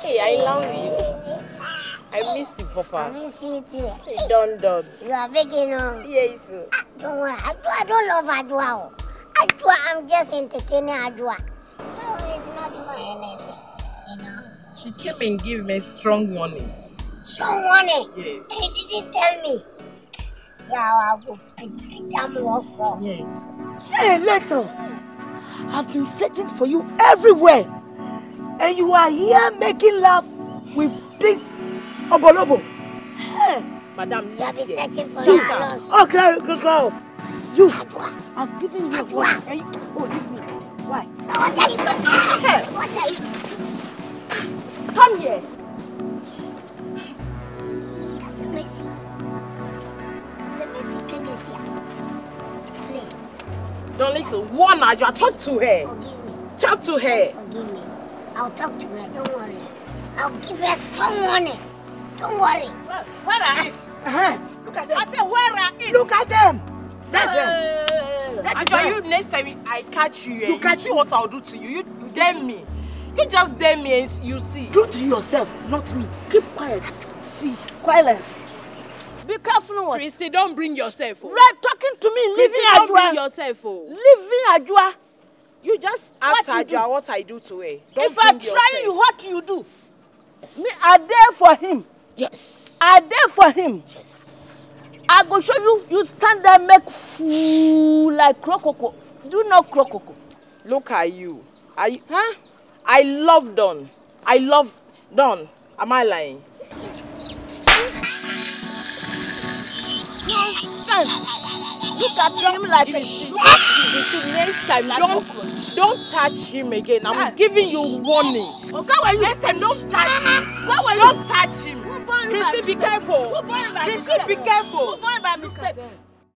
Hey, I love you. I miss you, Papa. I miss you too. Hey, Don. You are begging on. Yes. Don't worry. I don't love Adwa. Adwa, I'm just entertaining Adwa. So it's not my anything, you know. She came and gave me strong warning. Strong warning? Yes. He didn't tell me. See how I will pick them off from. Yes. Hey, Little. I've been searching for you everywhere. And you are here making love with this Obolobo. Hey. Madam, You have been searching for Shut your up. loss. Okay, go off. You. Adwa. I'm giving you Adwa. and you, oh, leave me. Why? Now what are you saying? Hey. What are you? Come here. That's a mercy. That's a mercy. Can you tell? Please. Don't listen. One Adwa, talk to her. Forgive me. Talk to her. Forgive me. I'll talk to her. Don't worry. I'll give her strong warning. Don't worry. Where are it? Look at them. I said, where are it? Look at them. That's them. That is Adwa, her. you next time I catch you, You catch see what I'll do to you. You dare me. You just dare me and you see. Do to yourself, not me. Keep quiet. See, quietness. Be careful what. Christy, don't bring yourself. Right, talking to me, Christy, leaving don't bring Adwa. yourself. Leaving Adwa. You just ask What you do? Adwa what I do to her. Don't If I bring try you, yourself. what you do? Me, I there for him. Yes. I there for him. Yes. I go show you. You stand there, make fool like crocodile. Do not crocodile. Look at you. I love Don. I love Don. Am I lying? Nonsense. Look at him like this. Next time, don't touch him again. I'm giving you warning. Next time, don't touch him. Don't touch him. Christy, be careful. Christy, be careful. By mistake.